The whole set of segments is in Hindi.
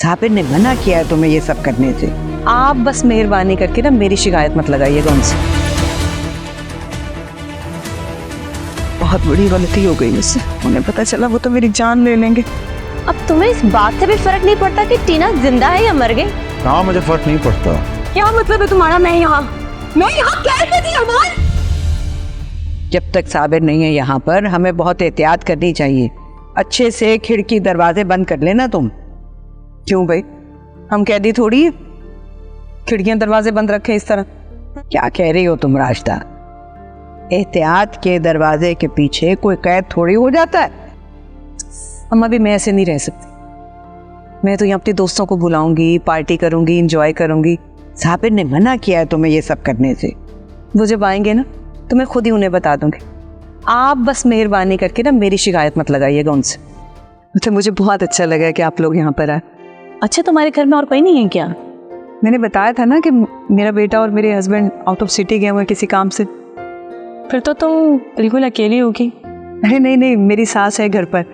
साबिर ने मना किया है तुम्हें ये सब करने से। आप बस मेहरबानी करके ना मेरी शिकायत मत लगाइएगा उनसे। बहुत बड़ी गलती हो गई मुझसे, उन्हें पता चला वो तो मेरी जान ले लेंगे। अब तुम्हें इस बात से भी फर्क नहीं पड़ता कि टीना जिंदा है या मर गई? हाँ, मुझे फर्क नहीं पड़ता। क्या मतलब है तुम्हारा? मैं यहाँ कैद में थी अरमान। जब तक साबिर नहीं है यहाँ पर हमें बहुत एहतियात करनी चाहिए। अच्छे से खिड़की दरवाजे बंद कर लेना तुम। क्यों भाई, हम कैदी थोड़ी है, खिड़कियां दरवाजे बंद रखे इस तरह? क्या कह रही हो तुम राशिदा? एहतियात के दरवाजे के पीछे कोई कैद थोड़ी हो जाता है। अम्मा भी मैं ऐसे नहीं रह सकती। मैं तो यहाँ अपने दोस्तों को बुलाऊंगी, पार्टी करूंगी, एंजॉय करूंगी। साबिर ने मना किया है तुम्हें ये सब करने से। वो जब आएंगे ना तो मैं खुद ही उन्हें बता दूंगी। आप बस मेहरबानी करके ना मेरी शिकायत मत लगाइएगा उनसे। मतलब मुझे बहुत अच्छा लगा कि आप लोग यहाँ पर आए। अच्छा, तुम्हारे घर में और कोई नहीं है क्या? मैंने बताया था ना कि मेरा बेटा और मेरे हस्बैंड आउट ऑफ सिटी गए हुए किसी काम से। फिर तो तुम बिल्कुल अकेली होगी। अरे नहीं, मेरी सास है घर पर,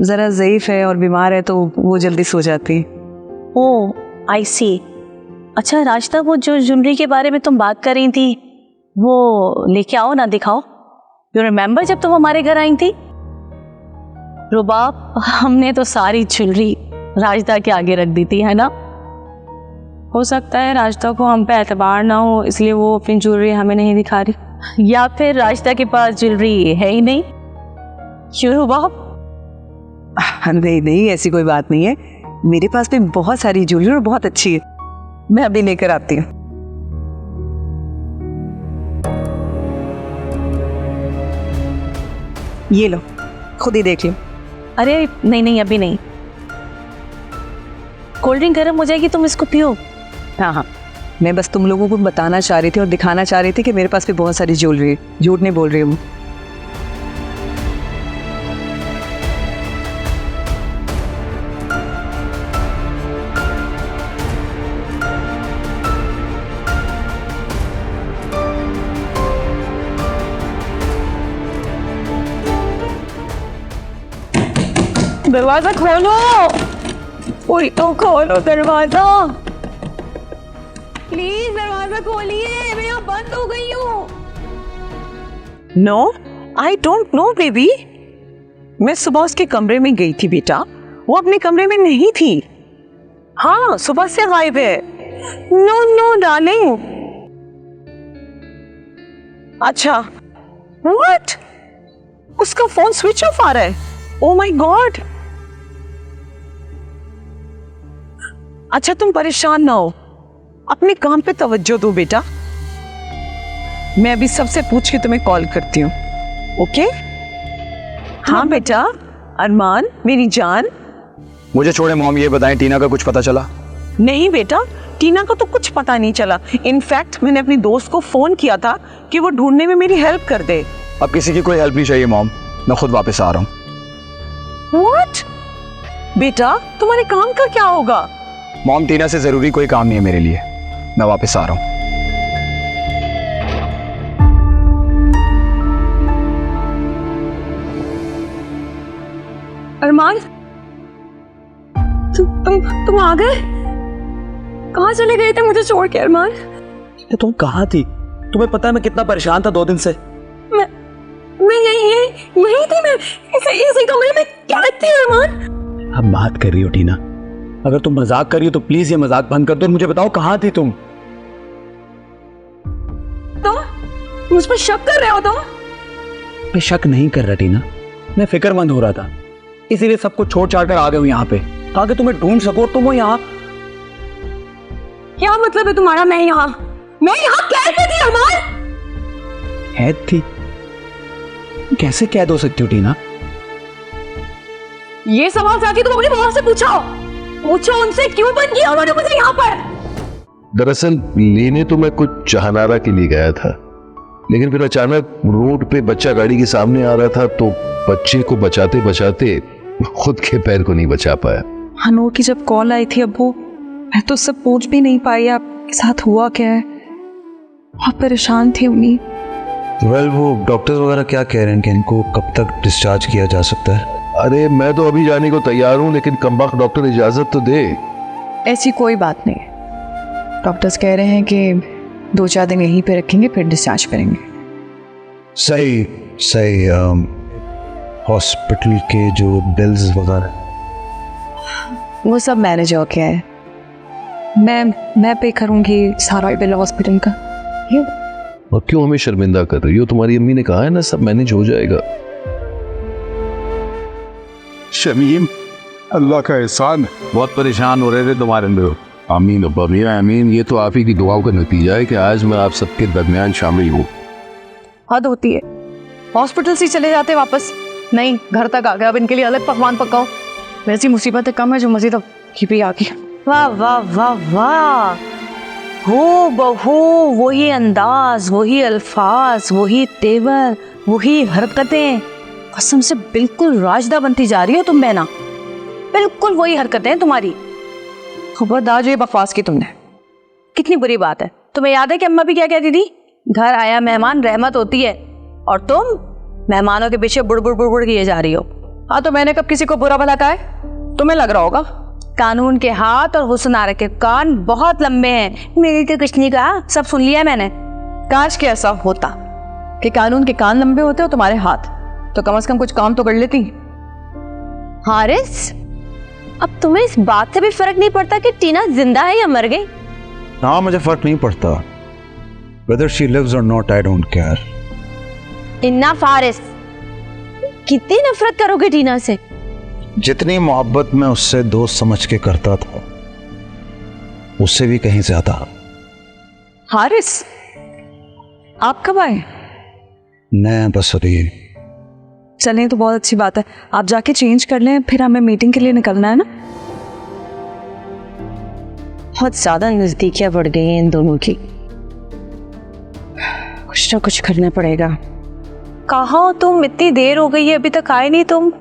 ज़रा ज़ईफ़ है और बीमार है तो वो जल्दी सो जाती है। ओह, आई सी। अच्छा राशिदा, वो जो ज्वेलरी के बारे में तुम बात कर रही थी वो लेके आओ ना, दिखाओ। यू रिमेम्बर जब तुम हमारे घर आई थी? रुबाब, हमने तो सारी ज्वेलरी राशिदा के आगे रख दी थी, है ना? हो सकता है राशिदा को हम पे एतबार ना हो इसलिए वो अपनी ज्वेलरी हमें नहीं दिखा रही, या फिर राशिदा के पास ज्वेलरी है ही नहीं। क्यों रुबाब? नहीं, ऐसी कोई बात नहीं है। मेरे पास भी बहुत सारी ज्वेलरी और बहुत अच्छी है। मैं अभी लेकर आती हूँ। ये लो, खुद ही देख लो। अरे नहीं, अभी नहीं। कोल्ड ड्रिंक गर्म हो जाएगी, तुम इसको पियो। हाँ, मैं बस तुम लोगों को बताना चाह रही थी और दिखाना चाह रही थी कि मेरे पास भी बहुत सारी ज्वेलरी है। झूठ नहीं बोल रही हूँ। दरवाजा खोलो। कोई तो खोलो दरवाजा, प्लीज दरवाजा खोलिए, मैं यहाँ बंद हो गई हूँ। No, I don't know baby. मैं सुबह उसके कमरे में गई थी बेटा, वो अपने कमरे में नहीं थी। हाँ, सुबह से गायब है। No darling. अच्छा, व्हाट? उसका फोन स्विच ऑफ आ रहा है। Oh my God. अच्छा, तुम परेशान ना हो, अपने काम पे तवज्जो दो बेटा। मैं अभी सबसे पूछ के तुम्हें कॉल करती हूँ, ओके? हाँ बेटा, अरमान मेरी जान। मुझे छोड़े मॉम, ये बताएं टीना का कुछ पता चला? नहीं बेटा, टीना को तो कुछ पता नहीं चला। इनफैक्ट मैंने अपनी दोस्त को फोन किया था कि वो ढूंढने में मेरी हेल्प कर दे। अब किसी की कोई हेल्प नहीं चाहिए मॉम, मैं खुद वापस आ रहा हूँ। What? बेटा, तुम्हारे काम का क्या होगा? मॉम, टीना से जरूरी कोई काम नहीं है मेरे लिए, मैं वापस आ रहा हूँ। अरमान, तुम आ गए? कहाँ चले गए थे मुझे छोड़ के अरमान? तुम कहाँ थी? तुम्हें पता है मैं कितना परेशान था 2 दिन से। मैं यही थी, मैं इसी कमरे में कैद थी अरमान। अब बात कर रही हो टीना, अगर तुम मजाक कर रही हो तो प्लीज ये मजाक बंद कर दो और मुझे बताओ कहाँ थी तुम? तुम मुझ पर शक कर रहे हो? मैं शक नहीं कर रहा टीना, मैं फिक्रमंद हो रहा था, इसीलिए सब कुछ छोड़ छाड़ कर आ गया हूँ यहाँ पे ताकि तुम्हें ढूंढ सको। तुम हो यहाँ। क्या मतलब है तुम्हारा? मैं यहाँ कैद में थी अरमान। कैद थी? कैसे कैद हो सकती हो टीना? ये सवाल जाके तुम अपनी माँ से पूछो उनसे, क्यों बंद किया उन्होंने मुझे यहाँ पर? दरअसल लेने तो मैं कुछ जहानारा के लिए गया था, लेकिन फिर अचानक रोड पे बच्चा गाड़ी के सामने आ रहा था तो बच्चे को बचाते बचाते खुद के पैर को नहीं बचा पाया। हनूर की जब कॉल आई थी अब्बू, मैं तो सब पूछ भी नहीं पाई आपके साथ हुआ क्या है। बहुत परेशान थी उन्हीं। वेल, वो डॉक्टर्स वगैरह क्या कह रहे हैं कि इनको कब तक डिस्चार्ज किया जा सकता है? अरे मैं तो अभी जाने को तैयार हूँ, लेकिन कमबख्त डॉक्टर इजाजत तो दे। ऐसी कोई बात नहीं है। डॉक्टर्स कह रहे हैं कि 2-4 दिन यहीं पे रखेंगे, फिर डिस्चार्ज करेंगे। सही हॉस्पिटल के जो बिल्स वगैरह वो सब मैनेज हो गया है। मैं पे करूँगी सारा बिल हॉस्पिटल का। और क्यों हमें शर्मिंदा कर रही हो? तुम्हारी अम्मी ने कहा है ना, सब मैनेज हो जाएगा। शमीम, अल्लाह का एहसान है। बहुत परेशान हो रहे थे तुम्हारे अंदर। आमीन अब्बा मियां आमीन। ये तो आप ही की दुआओं का नतीजा है कि आज मैं आप सबके दरमियान शामिल हूँ। हद होती है, हॉस्पिटल से चले जाते वापस। नहीं, घर तक आ गया, अब इनके लिए अलग पकवान पकाओ। वैसी मुसीबतें कम है जो मजीद अब भी आ गई। वाह वाह वाह वाह, हो बहू वही अंदाज, वही अल्फाज, वही तेवर, वही हरकतें। कसम से बिल्कुल राजदा बनती जा रही हो तुम बहना। बिल्कुल वही हरकतें हैं तुम्हारी। खबरदार जो ये बकवास की तुमने। कितनी बुरी बात है। तुम्हें याद है कि अम्मा भी क्या कहती थी? घर आया मेहमान रहमत होती है, और तुम मेहमानों के पीछे बुड़बुड़ बुड़बुड़ किए जा रही हो। हाँ, तो मैंने कब किसी को बुरा भला कहा है? तुम्हें लग रहा होगा। कानून के हाथ और हुस्न के कान बहुत लंबे हैं। मेरी तो कुछ नहीं कहा, सब सुन लिया मैंने। काश के ऐसा होता कि कानून के कान लंबे होते हो तुम्हारे हाथ, तो कम से कम कुछ काम तो कर लेती। हारिस, अब तुम्हें इस बात से भी फर्क नहीं पड़ता कि टीना जिंदा है या मर गई? हाँ, मुझे फर्क नहीं पड़ता। Whether she lives or not, I don't care. इन्नाफ Haris, कितनी नफरत करोगे टीना से? जितनी मोहब्बत मैं उससे दोस्त समझ के करता था, उससे भी कहीं ज्यादा। हारिस, आप कब आए? मैं बस अभी। चलें तो बहुत अच्छी बात है। आप जाके चेंज कर लें, फिर हमें मीटिंग के लिए निकलना है ना। बहुत ज्यादा नजदीकियां बढ़ गई हैं इन दोनों की। कुछ ना कुछ करना पड़ेगा। कहाँ हो तुम? इतनी देर हो गई है, अभी तक आए नहीं तुम।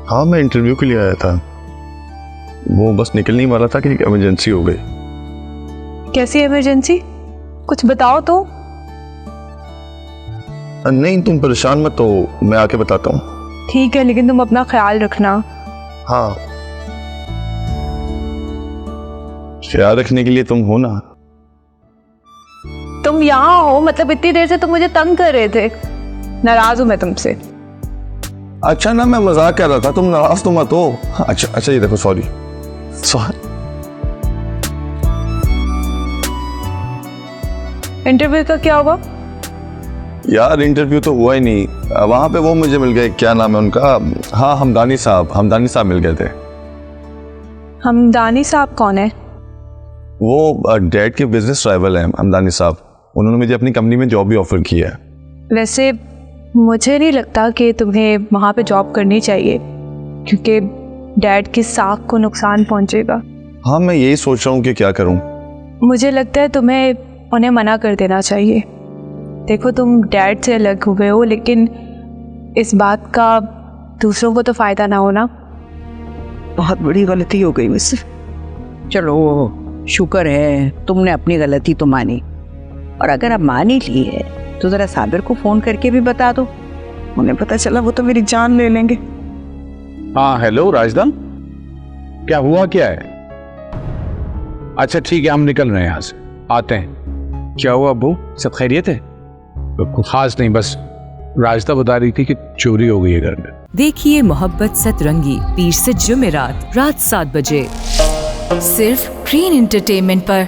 हाँ, मैं इंटरव्यू के लिए आया था। वो बस निकल नहीं वाला था कि इमरजेंसी हो गई। कैसी इमरजेंसी? कुछ बताओ तो। नहीं, तुम परेशान मत हो, मैं आके बताता हूँ। ठीक है, लेकिन तुम अपना ख्याल रखना। हाँ, ख्याल रखने के लिए तुम हो ना। तुम यहाँ हो मतलब इतनी देर से तुम मुझे तंग कर रहे थे। नाराज हूं मैं तुमसे। अच्छा ना, मैं मजाक कर रहा था, तुम नाराज तो मत हो। अच्छा ये देखो, सॉरी। इंटरव्यू का क्या हुआ? यार, इंटरव्यू तो हुआ ही नहीं। वहां पे वो मुझे मिल गए, क्या नाम है उनका? हाँ, हमदानी साहब मिल गए थे। हमदानी साहब कौन है? वो डैड के बिजनेस राइवल हैं हमदानी साहब। उन्होंने मुझे अपनी कंपनी में जॉब भी ऑफर की है। वैसे मुझे नहीं लगता कि तुम्हें वहाँ पे जॉब करनी चाहिए, क्योंकि डैड की साख को नुकसान पहुँचेगा। हाँ, मैं यही सोच रहा हूँ कि क्या करूँ। मुझे लगता है तुम्हें उन्हें मना कर देना चाहिए। देखो, तुम डैड से अलग हुए हो, लेकिन इस बात का दूसरों को तो फ़ायदा ना हो ना। बहुत बड़ी गलती हो गई मुझसे। चलो, शुक्र है तुमने अपनी गलती तो मानी, और अगर अब मान ही ली है तो जरा साबिर को फोन करके भी बता दो। उन्हें पता चला वो तो मेरी जान ले लेंगे। हाँ, हेलो राजदा, क्या हुआ, क्या है? अच्छा ठीक है, हम निकल रहे हैं यहाँ से, आते हैं। क्या हुआ अब्बू, सब खैरियत है? कुछ खास नहीं, बस राजदा बता रही थी कि चोरी हो गई है घर में। देखिए मोहब्बत सतरंगी पीर से जुमेरात रात 7 बजे सिर्फ ग्रीन एंटरटेनमेंट पर।